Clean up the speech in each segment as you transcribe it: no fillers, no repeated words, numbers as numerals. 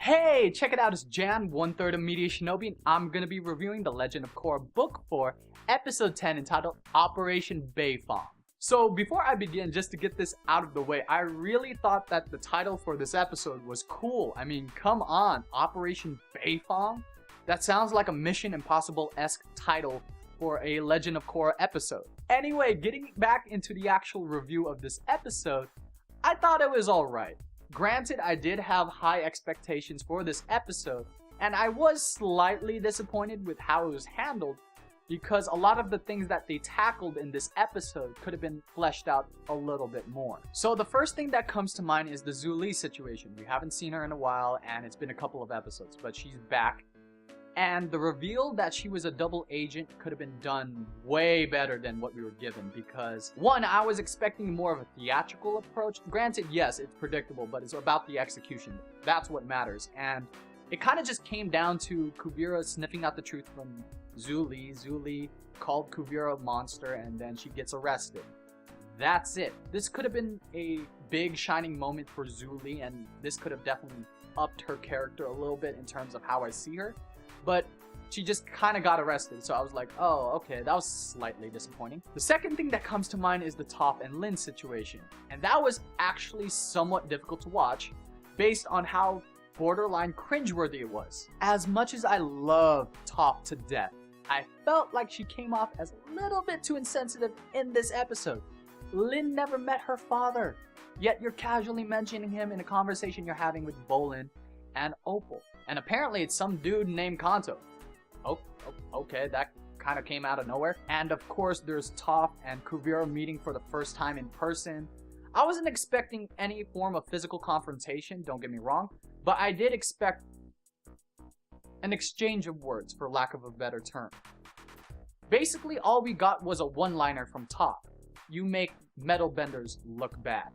Hey, check it out, it's Jan, 1/3 of MediaShinobi, and I'm gonna be reviewing The Legend of Korra Book 4, Episode 10, entitled Operation Beifong. So before I begin, just to get this out of the way, I really thought that the title for this episode was cool. I mean, come on, Operation Beifong? That sounds like a Mission Impossible-esque title for a Legend of Korra episode. Anyway, getting back into the actual review of this episode, I thought it was alright. Granted, I did have high expectations for this episode, and I was slightly disappointed with how it was handled because a lot of the things that they tackled in this episode could have been fleshed out a little bit more. So the first thing that comes to mind is the Zhu Li situation. We haven't seen her in a while, and it's been a couple of episodes, but she's back. And the reveal that she was a double agent could have been done way better than what we were given because, one, I was expecting more of a theatrical approach. Granted, yes, it's predictable, but it's about the execution. That's what matters. And it kind of just came down to Kuvira sniffing out the truth from Zhu Li. Zhu Li called Kuvira a monster, and then she gets arrested. That's it. This could have been a big shining moment for Zhu Li, and this could have definitely upped her character a little bit in terms of how I see her. But she just kind of got arrested, so I was like, oh, okay, that was slightly disappointing. The second thing that comes to mind is the Toph and Lin situation, and that was actually somewhat difficult to watch based on how borderline cringeworthy it was. As much as I love Toph to death, I felt like she came off as a little bit too insensitive in this episode. Lin never met her father, yet you're casually mentioning him in a conversation you're having with Bolin and Opal. And apparently it's some dude named Kanto. Oh, okay, that kind of came out of nowhere. And of course there's Toph and Kuvira meeting for the first time in person. I wasn't expecting any form of physical confrontation, don't get me wrong, but I did expect an exchange of words, for lack of a better term. Basically all we got was a one-liner from Toph. You make metal benders look bad.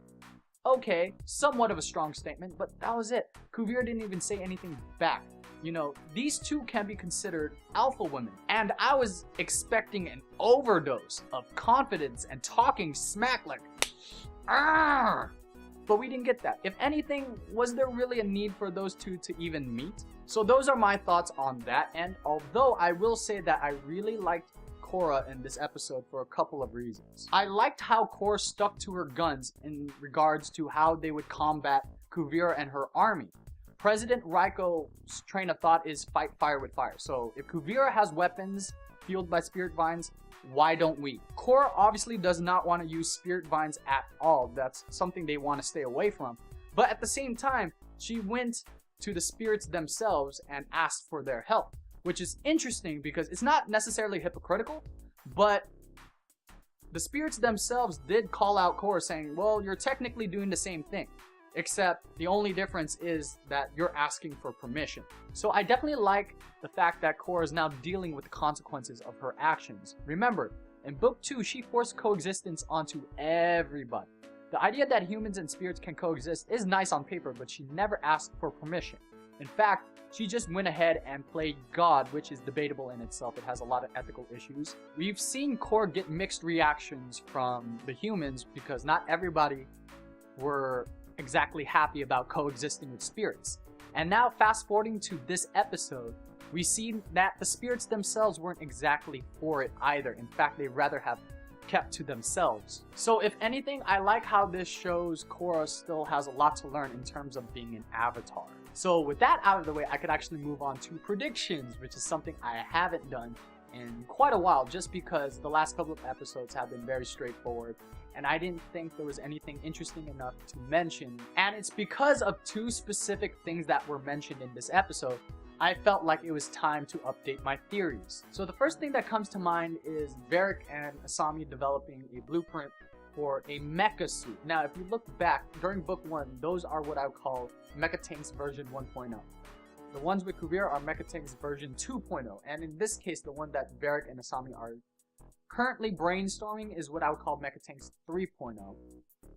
Okay, somewhat of a strong statement, but that was it. Kuvira didn't even say anything back. You know, these two can be considered alpha women, and I was expecting an overdose of confidence and talking smack like, "Arr!" But we didn't get that. If anything, was there really a need for those two to even meet? So those are my thoughts on that, and although I will say that I really liked Korra in this episode for a couple of reasons. I liked how Korra stuck to her guns in regards to how they would combat Kuvira and her army. President Raiko's train of thought is fight fire with fire. So if Kuvira has weapons fueled by spirit vines, why don't we? Korra obviously does not want to use spirit vines at all. That's something they want to stay away from. But at the same time, she went to the spirits themselves and asked for their help. Which is interesting because it's not necessarily hypocritical, but the spirits themselves did call out Korra saying, well, you're technically doing the same thing, except the only difference is that you're asking for permission. So I definitely like the fact that Korra is now dealing with the consequences of her actions. Remember, in Book 2, she forced coexistence onto everybody. The idea that humans and spirits can coexist is nice on paper, but she never asked for permission. In fact, she just went ahead and played God, which is debatable in itself. It has a lot of ethical issues. We've seen Korra get mixed reactions from the humans because not everybody were exactly happy about coexisting with spirits. And now fast forwarding to this episode, we see that the spirits themselves weren't exactly for it either. In fact, they'd rather have kept to themselves. So if anything, I like how this shows Korra still has a lot to learn in terms of being an avatar. So with that out of the way, I could actually move on to predictions, which is something I haven't done in quite a while just because the last couple of episodes have been very straightforward and I didn't think there was anything interesting enough to mention. And it's because of two specific things that were mentioned in this episode I felt like it was time to update my theories. So the first thing that comes to mind is Varrick and Asami developing a blueprint for a mecha suit. Now, if you look back, during Book 1, those are what I would call Mecha Tanks version 1.0. The ones with Kuvira are Mecha Tanks version 2.0, and in this case, the one that Varrick and Asami are currently brainstorming is what I would call Mecha Tanks 3.0.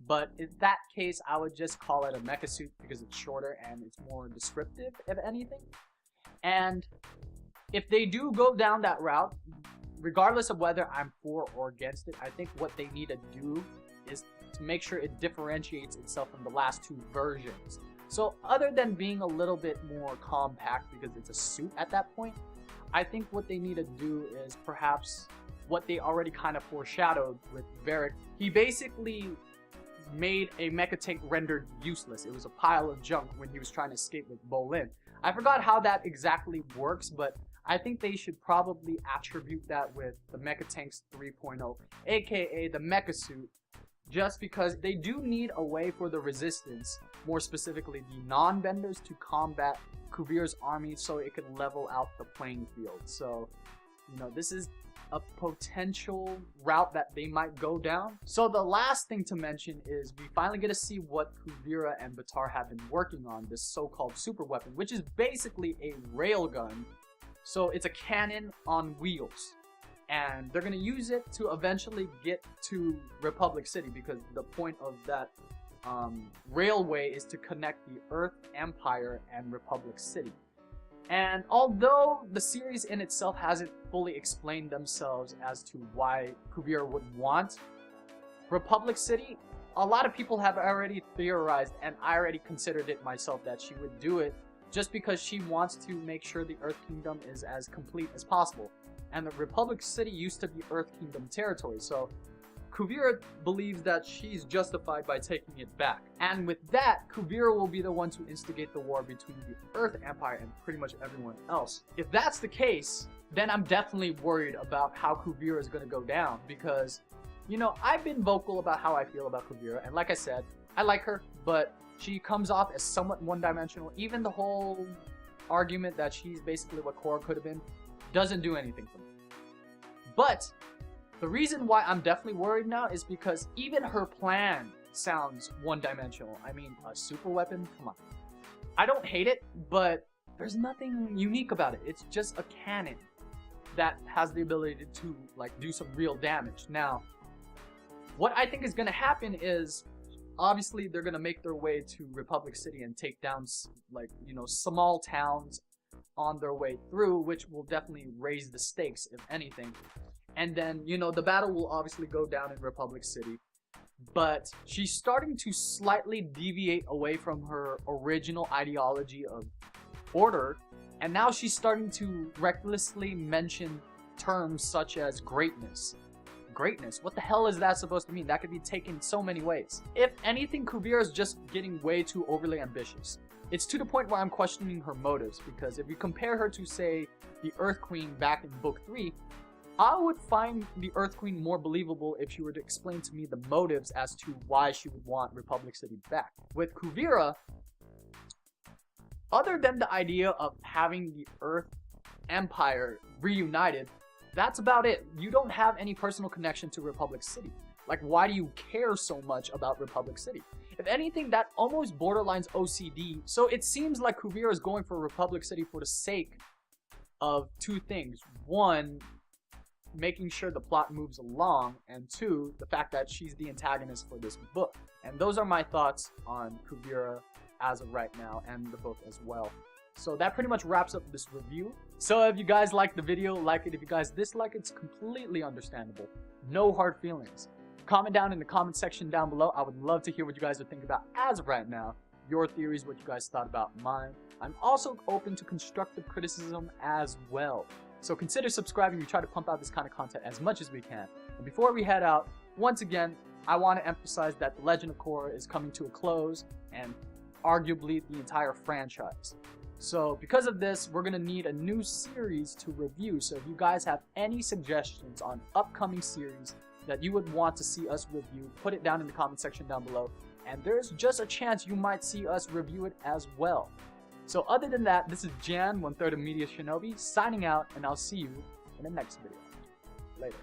But in that case, I would just call it a mecha suit because it's shorter and it's more descriptive, if anything. And if they do go down that route, regardless of whether I'm for or against it, I think what they need to do is to make sure it differentiates itself from the last two versions. So other than being a little bit more compact because it's a suit at that point, I think what they need to do is perhaps what they already kind of foreshadowed with Varric. He basically made a mecha tank rendered useless. It was a pile of junk when he was trying to escape with Bolin. I forgot how that exactly works, but I think they should probably attribute that with the Mecha Tanks 3.0, aka the Mecha Suit, just because they do need a way for the Resistance, more specifically the non-benders, to combat Kuvira's army so it could level out the playing field. So, you know, this is a potential route that they might go down. So the last thing to mention is we finally get to see what Kuvira and Batar have been working on, this so-called super weapon, which is basically a railgun. So it's a cannon on wheels, and they're gonna use it to eventually get to Republic City, because the point of that railway is to connect the Earth Empire and Republic City. And although the series in itself hasn't fully explained themselves as to why Kuvira would want Republic City, a lot of people have already theorized, and I already considered it myself, that she would do it just because she wants to make sure the Earth Kingdom is as complete as possible. And the Republic City used to be Earth Kingdom territory, so Kuvira believes that she's justified by taking it back. And with that, Kuvira will be the one to instigate the war between the Earth Empire and pretty much everyone else. If that's the case, then I'm definitely worried about how Kuvira is going to go down, because, you know, I've been vocal about how I feel about Kuvira, and like I said, I like her, but she comes off as somewhat one-dimensional. Even the whole argument that she's basically what Korra could have been doesn't do anything for me. But the reason why I'm definitely worried now is because even her plan sounds one-dimensional. I mean, a super weapon? Come on. I don't hate it, but there's nothing unique about it. It's just a cannon that has the ability to, like, do some real damage. Now, what I think is going to happen is, obviously, they're going to make their way to Republic City and take down, like, you know, small towns on their way through, which will definitely raise the stakes, if anything. And then, you know, the battle will obviously go down in Republic City. But she's starting to slightly deviate away from her original ideology of order. And now she's starting to recklessly mention terms such as greatness. Greatness? What the hell is that supposed to mean? That could be taken so many ways. If anything, Kuvira is just getting way too overly ambitious. It's to the point where I'm questioning her motives, because if you compare her to, say, the Earth Queen back in Book 3, I would find the Earth Queen more believable if she were to explain to me the motives as to why she would want Republic City back. With Kuvira, other than the idea of having the Earth Empire reunited, that's about it. You don't have any personal connection to Republic City. Like, why do you care so much about Republic City? If anything, that almost borderlines OCD. So it seems like Kuvira is going for Republic City for the sake of two things. One, making sure the plot moves along, and two, the fact that she's the antagonist for this book. And those are my thoughts on Kuvira as of right now, and the book as well. So that pretty much wraps up this review. So if you guys liked the video, like it. If you guys dislike it, it's completely understandable. No hard feelings. Comment down in the comment section down below. I would love to hear what you guys are thinking about as of right now. Your theories, what you guys thought about mine. I'm also open to constructive criticism as well. So consider subscribing. We try to pump out this kind of content as much as we can. And before we head out, once again, I want to emphasize that The Legend of Korra is coming to a close, and arguably the entire franchise. So because of this, we're going to need a new series to review. So if you guys have any suggestions on upcoming series that you would want to see us review, put it down in the comment section down below. And there's just a chance you might see us review it as well. So other than that, this is Jan, 1/3 of MediaShinobi, signing out, and I'll see you in the next video. Later.